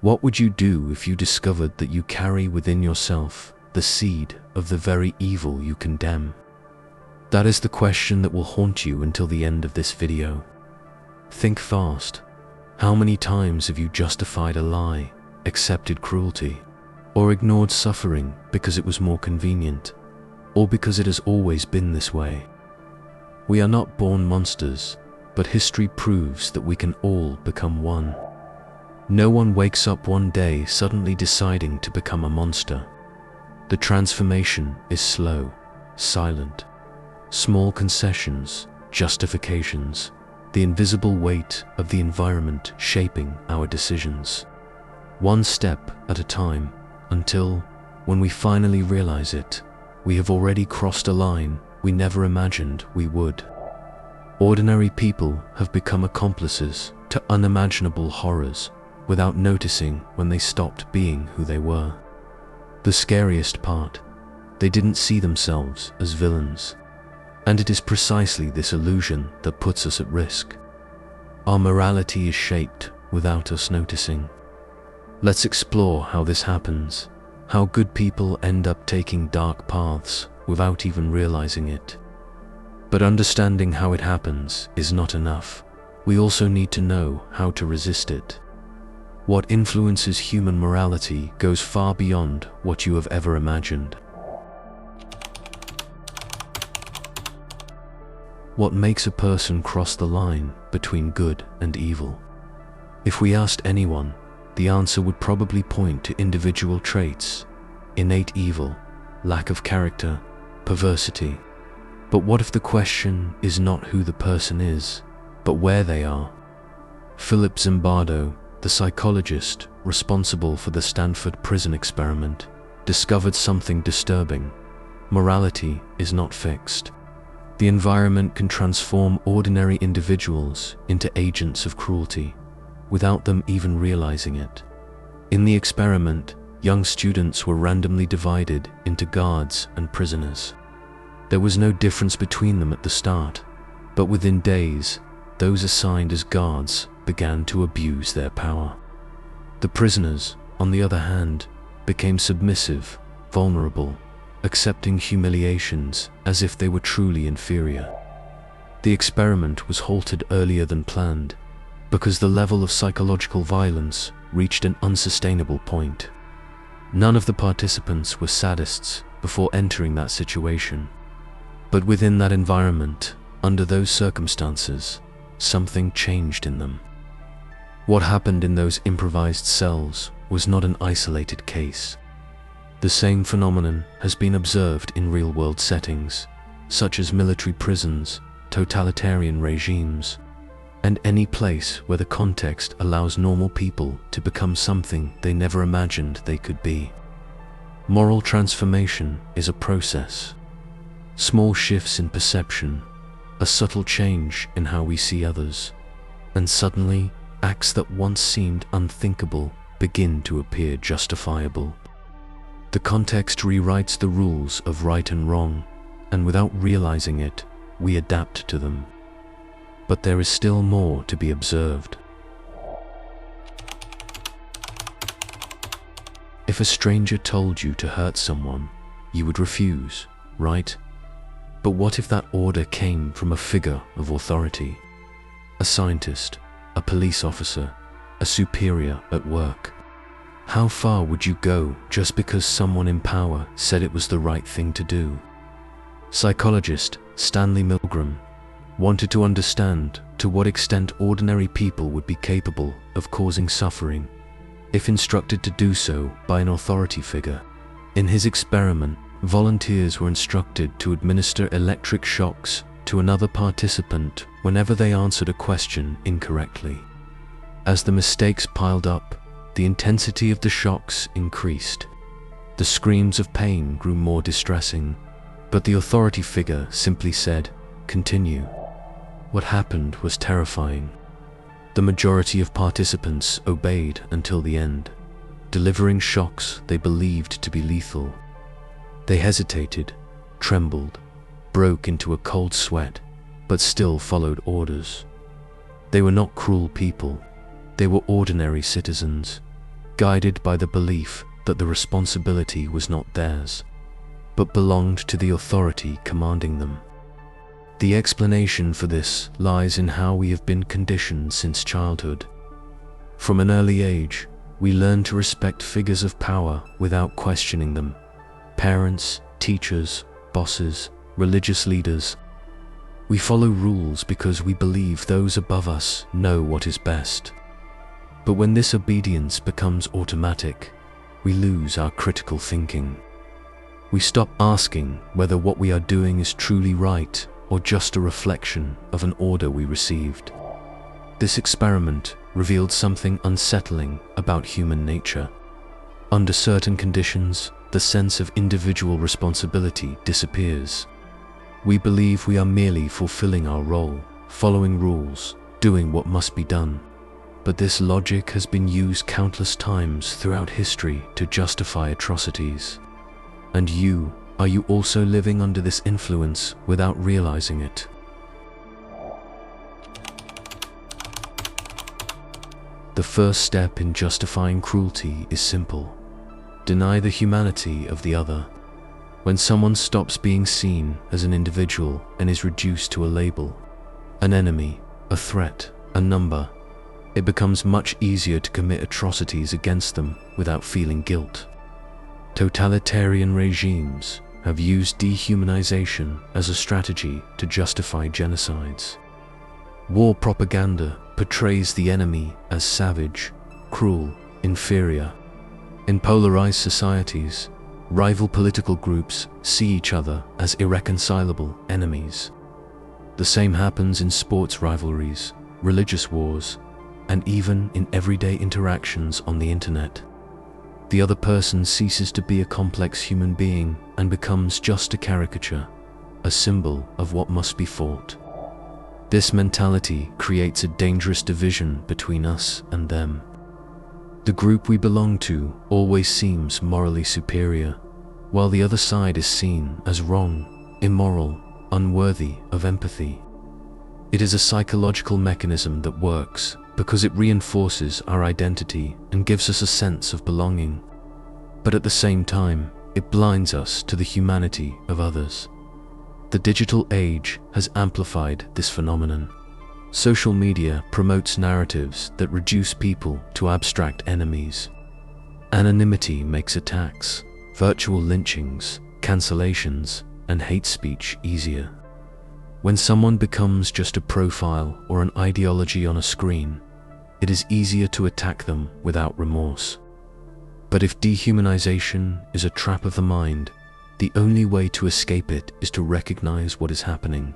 What would you do if you discovered that you carry within yourself the seed of the very evil you condemn? That is the question that will haunt you until the end of this video. Think fast. How many times have you justified a lie, accepted cruelty, or ignored suffering because it was more convenient, or because it has always been this way? We are not born monsters, but history proves that we can all become one. No one wakes up one day suddenly deciding to become a monster. The transformation is slow, silent. Small concessions, justifications, the invisible weight of the environment shaping our decisions. One step at a time, until, when we finally realize it, we have already crossed a line we never imagined we would. Ordinary people have become accomplices to unimaginable horrors without noticing when they stopped being who they were. The scariest part, they didn't see themselves as villains. And it is precisely this illusion that puts us at risk. Our morality is shaped without us noticing. Let's explore how this happens, how good people end up taking dark paths without even realizing it. But understanding how it happens is not enough. We also need to know how to resist it. What influences human morality goes far beyond what you have ever imagined. What makes a person cross the line between good and evil? If we asked anyone, the answer would probably point to individual traits: innate evil, lack of character, perversity. But what if the question is not who the person is, but where they are? Philip Zimbardo, the psychologist responsible for the Stanford prison experiment, discovered something disturbing. Morality is not fixed. The environment can transform ordinary individuals into agents of cruelty, without them even realizing it. In the experiment, young students were randomly divided into guards and prisoners. There was no difference between them at the start, but within days, those assigned as guards began to abuse their power. The prisoners, on the other hand, became submissive, vulnerable, accepting humiliations as if they were truly inferior. The experiment was halted earlier than planned because the level of psychological violence reached an unsustainable point. None of the participants were sadists before entering that situation. But within that environment, under those circumstances, something changed in them. What happened in those improvised cells was not an isolated case. The same phenomenon has been observed in real-world settings, such as military prisons, totalitarian regimes, and any place where the context allows normal people to become something they never imagined they could be. Moral transformation is a process. Small shifts in perception, a subtle change in how we see others, and suddenly, acts that once seemed unthinkable begin to appear justifiable. The context rewrites the rules of right and wrong, and without realizing it, we adapt to them. But there is still more to be observed. If a stranger told you to hurt someone, you would refuse, right? But what if that order came from a figure of authority? A scientist, a police officer, a superior at work. How far would you go just because someone in power said it was the right thing to do? Psychologist Stanley Milgram wanted to understand to what extent ordinary people would be capable of causing suffering if instructed to do so by an authority figure. In his experiment, volunteers were instructed to administer electric shocks to another participant whenever they answered a question incorrectly. As the mistakes piled up, the intensity of the shocks increased. The screams of pain grew more distressing, but the authority figure simply said, "Continue." What happened was terrifying. The majority of participants obeyed until the end, delivering shocks they believed to be lethal. They hesitated, trembled, broke into a cold sweat, but still followed orders. They were not cruel people. They were ordinary citizens. guided by the belief that the responsibility was not theirs, but belonged to the authority commanding them. The explanation for this lies in how we have been conditioned since childhood. From an early age, we learn to respect figures of power without questioning them. Parents, teachers, bosses, religious leaders. We follow rules because we believe those above us know what is best. But when this obedience becomes automatic, we lose our critical thinking. We stop asking whether what we are doing is truly right or just a reflection of an order we received. This experiment revealed something unsettling about human nature. Under certain conditions, the sense of individual responsibility disappears. We believe we are merely fulfilling our role, following rules, doing what must be done. But this logic has been used countless times throughout history to justify atrocities. And are you also living under this influence without realizing it? The first step in justifying cruelty is simple. Deny the humanity of the other. When someone stops being seen as an individual and is reduced to a label, an enemy, a threat, a number, it becomes much easier to commit atrocities against them without feeling guilt. Totalitarian regimes have used dehumanization as a strategy to justify genocides. War propaganda portrays the enemy as savage, cruel, inferior. In polarized societies, rival political groups see each other as irreconcilable enemies. The same happens in sports rivalries, religious wars, and even in everyday interactions on the internet. The other person ceases to be a complex human being and becomes just a caricature, a symbol of what must be fought. This mentality creates a dangerous division between us and them. The group we belong to always seems morally superior, while the other side is seen as wrong, immoral, unworthy of empathy. It is a psychological mechanism that works because it reinforces our identity and gives us a sense of belonging. But at the same time, it blinds us to the humanity of others. The digital age has amplified this phenomenon. Social media promotes narratives that reduce people to abstract enemies. Anonymity makes attacks, virtual lynchings, cancellations, and hate speech easier. When someone becomes just a profile or an ideology on a screen, it is easier to attack them without remorse. But if dehumanization is a trap of the mind, the only way to escape it is to recognize what is happening.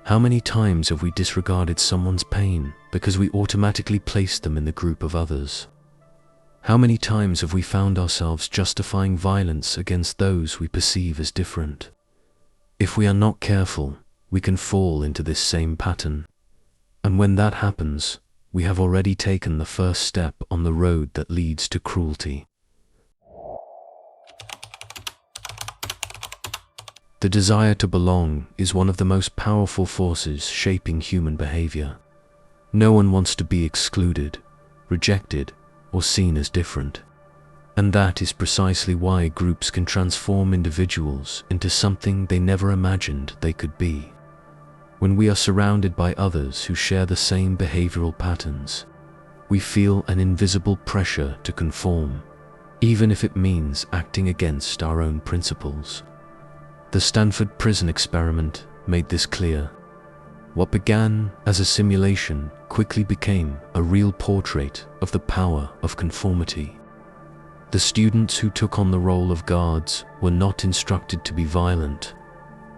How many times have we disregarded someone's pain because we automatically placed them in the group of others? How many times have we found ourselves justifying violence against those we perceive as different? If we are not careful, we can fall into this same pattern. And when that happens, we have already taken the first step on the road that leads to cruelty. The desire to belong is one of the most powerful forces shaping human behavior. No one wants to be excluded, rejected, or seen as different. And that is precisely why groups can transform individuals into something they never imagined they could be. When we are surrounded by others who share the same behavioral patterns, we feel an invisible pressure to conform, even if it means acting against our own principles. The Stanford prison experiment made this clear. What began as a simulation quickly became a real portrait of the power of conformity. The students who took on the role of guards were not instructed to be violent,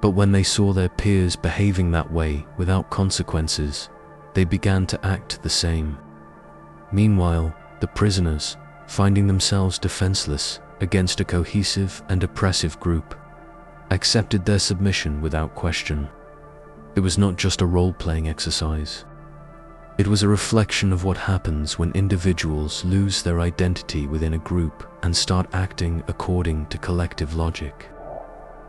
but when they saw their peers behaving that way without consequences, they began to act the same. Meanwhile, the prisoners, finding themselves defenseless against a cohesive and oppressive group, accepted their submission without question. It was not just a role-playing exercise. It was a reflection of what happens when individuals lose their identity within a group and start acting according to collective logic.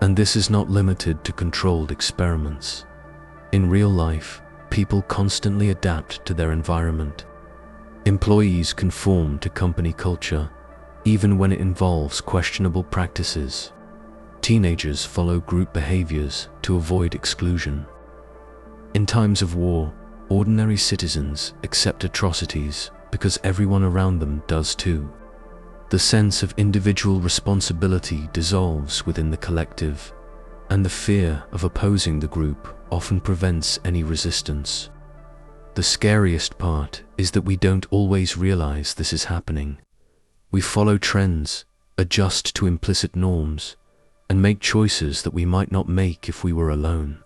And this is not limited to controlled experiments. In real life, people constantly adapt to their environment. Employees conform to company culture, even when it involves questionable practices. Teenagers follow group behaviors to avoid exclusion. In times of war, ordinary citizens accept atrocities because everyone around them does too. The sense of individual responsibility dissolves within the collective, and the fear of opposing the group often prevents any resistance. The scariest part is that we don't always realize this is happening. We follow trends, adjust to implicit norms, and make choices that we might not make if we were alone.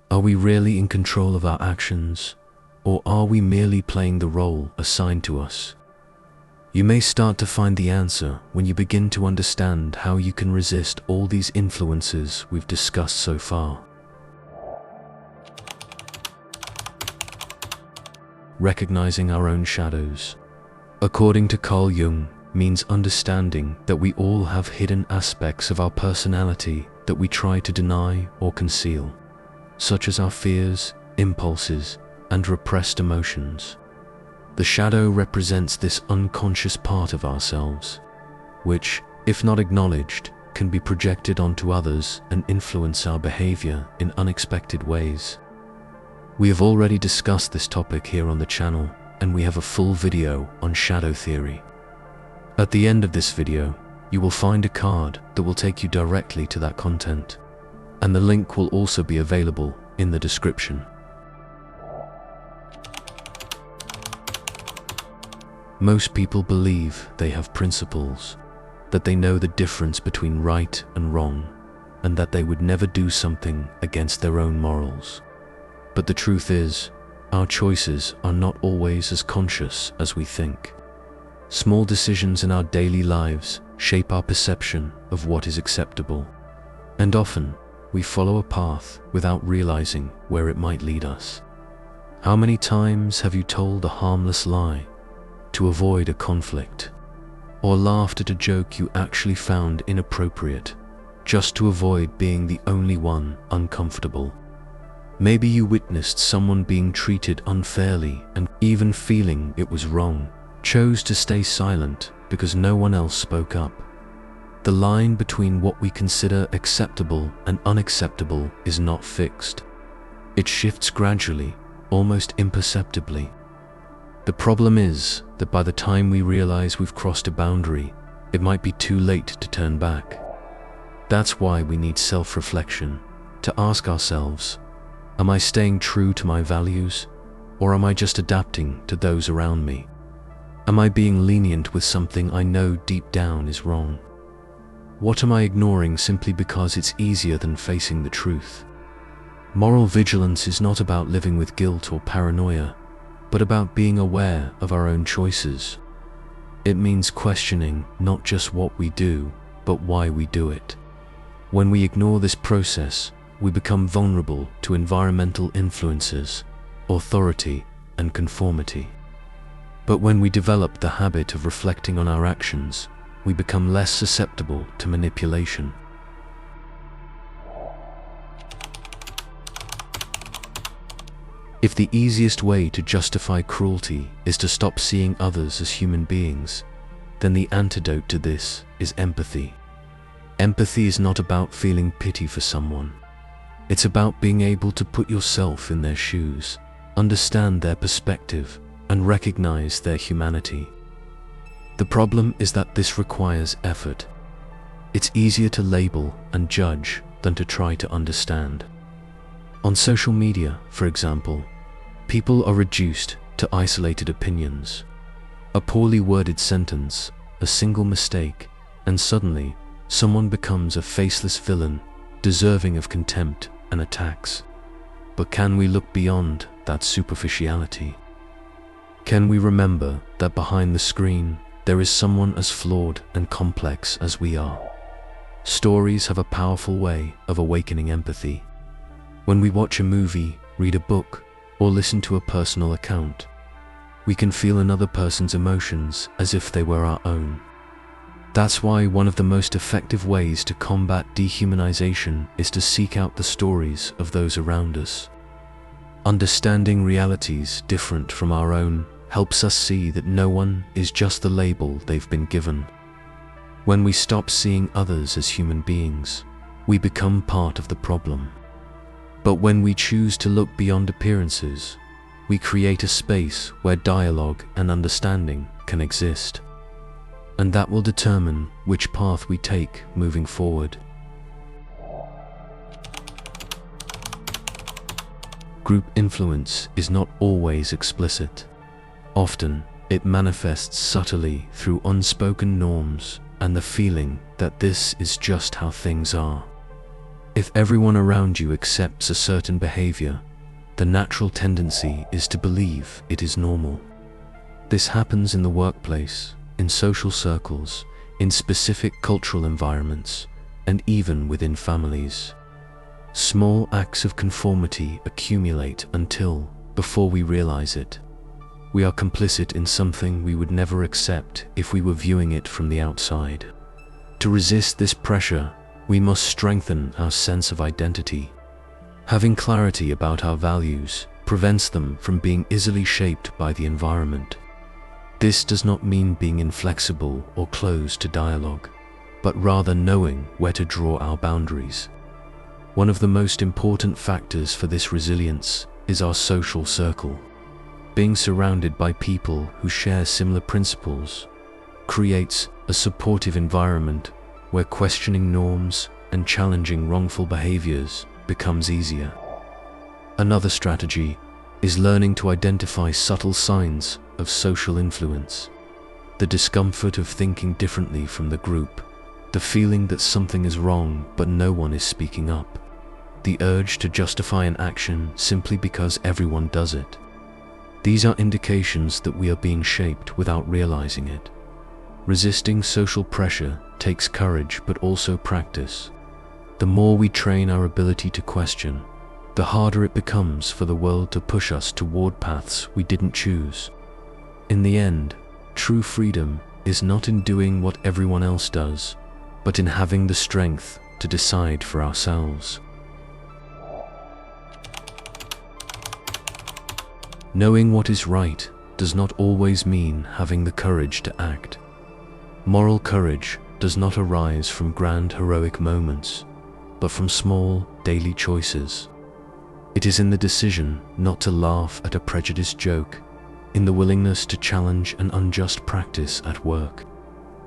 Are we really in control of our actions, or are we merely playing the role assigned to us? You may start to find the answer when you begin to understand how you can resist all these influences we've discussed so far. Recognizing our own shadows, according to Carl Jung, means understanding that we all have hidden aspects of our personality that we try to deny or conceal, such as our fears, impulses, and repressed emotions. The shadow represents this unconscious part of ourselves, which, if not acknowledged, can be projected onto others and influence our behavior in unexpected ways. We have already discussed this topic here on the channel, and we have a full video on shadow theory. At the end of this video, you will find a card that will take you directly to that content, and the link will also be available in the description. Most people believe they have principles, that they know the difference between right and wrong, and that they would never do something against their own morals. But the truth is, our choices are not always as conscious as we think. Small decisions in our daily lives shape our perception of what is acceptable, and often we follow a path without realizing where it might lead us. How many times have you told a harmless lie to avoid a conflict, or laughed at a joke you actually found inappropriate, just to avoid being the only one uncomfortable? Maybe you witnessed someone being treated unfairly and, even feeling it was wrong, chose to stay silent because no one else spoke up. The line between what we consider acceptable and unacceptable is not fixed. It shifts gradually, almost imperceptibly. The problem is that by the time we realize we've crossed a boundary, it might be too late to turn back. That's why we need self-reflection, to ask ourselves, am I staying true to my values, or am I just adapting to those around me? Am I being lenient with something I know deep down is wrong? What am I ignoring simply because it's easier than facing the truth? Moral vigilance is not about living with guilt or paranoia, but about being aware of our own choices. It means questioning not just what we do, but why we do it. When we ignore this process, we become vulnerable to environmental influences, authority, and conformity. But when we develop the habit of reflecting on our actions, we become less susceptible to manipulation. If the easiest way to justify cruelty is to stop seeing others as human beings, then the antidote to this is empathy. Empathy is not about feeling pity for someone. It's about being able to put yourself in their shoes, understand their perspective, and recognize their humanity. The problem is that this requires effort. It's easier to label and judge than to try to understand. On social media, for example, people are reduced to isolated opinions. A poorly worded sentence, a single mistake, and suddenly someone becomes a faceless villain, deserving of contempt and attacks. But can we look beyond that superficiality? Can we remember that behind the screen, there is someone as flawed and complex as we are? Stories have a powerful way of awakening empathy. When we watch a movie, read a book, or listen to a personal account, we can feel another person's emotions as if they were our own. That's why one of the most effective ways to combat dehumanization is to seek out the stories of those around us. Understanding realities different from our own helps us see that no one is just the label they've been given. When we stop seeing others as human beings, we become part of the problem. But when we choose to look beyond appearances, we create a space where dialogue and understanding can exist. And that will determine which path we take moving forward. Group influence is not always explicit. Often, it manifests subtly through unspoken norms and the feeling that this is just how things are. If everyone around you accepts a certain behavior, the natural tendency is to believe it is normal. This happens in the workplace, in social circles, in specific cultural environments, and even within families. Small acts of conformity accumulate until, before we realize it, we are complicit in something we would never accept if we were viewing it from the outside. To resist this pressure, we must strengthen our sense of identity. Having clarity about our values prevents them from being easily shaped by the environment. This does not mean being inflexible or closed to dialogue, but rather knowing where to draw our boundaries. One of the most important factors for this resilience is our social circle. Being surrounded by people who share similar principles creates a supportive environment where questioning norms and challenging wrongful behaviors becomes easier. Another strategy is learning to identify subtle signs of social influence. The discomfort of thinking differently from the group, the feeling that something is wrong but no one is speaking up, the urge to justify an action simply because everyone does it. These are indications that we are being shaped without realizing it. Resisting social pressure takes courage but also practice. The more we train our ability to question, the harder it becomes for the world to push us toward paths we didn't choose. In the end, true freedom is not in doing what everyone else does, but in having the strength to decide for ourselves. Knowing what is right does not always mean having the courage to act. Moral courage does not arise from grand heroic moments, but from small, daily choices. It is in the decision not to laugh at a prejudiced joke, in the willingness to challenge an unjust practice at work,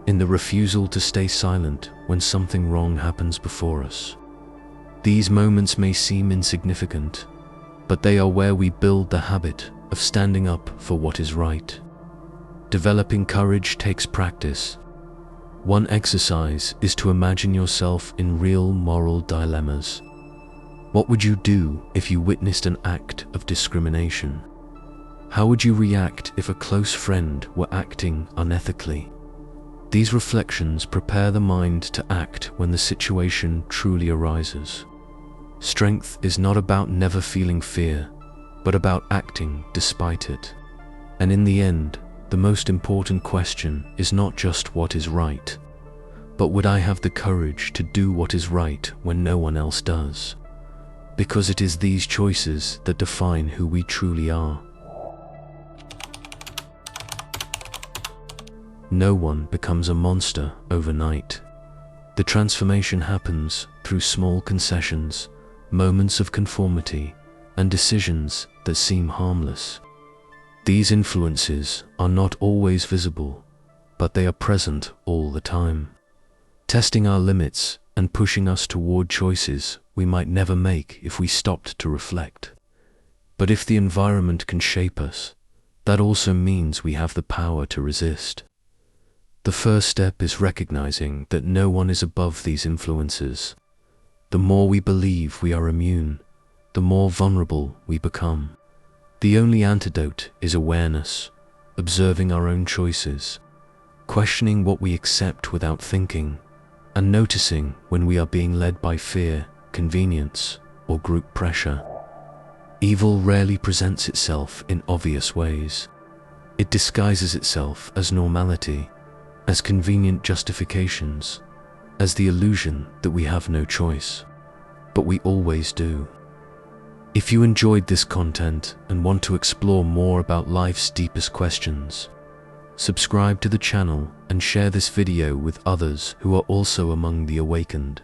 in the refusal to stay silent when something wrong happens before us. These moments may seem insignificant, but they are where we build the habit of standing up for what is right. Developing courage takes practice. One exercise is to imagine yourself in real moral dilemmas. What would you do if you witnessed an act of discrimination? How would you react if a close friend were acting unethically? These reflections prepare the mind to act when the situation truly arises. Strength is not about never feeling fear, but about acting despite it. And in the end, the most important question is not just what is right, but would I have the courage to do what is right when no one else does? Because it is these choices that define who we truly are. No one becomes a monster overnight. The transformation happens through small concessions, moments of conformity, and decisions that seem harmless. These influences are not always visible, but they are present all the time, testing our limits and pushing us toward choices we might never make if we stopped to reflect. But if the environment can shape us, that also means we have the power to resist. The first step is recognizing that no one is above these influences. The more we believe we are immune, the more vulnerable we become. The only antidote is awareness, observing our own choices, questioning what we accept without thinking, and noticing when we are being led by fear, convenience, or group pressure. Evil rarely presents itself in obvious ways. It disguises itself as normality, as convenient justifications, as the illusion that we have no choice. But we always do. If you enjoyed this content and want to explore more about life's deepest questions, subscribe to the channel and share this video with others who are also among the awakened.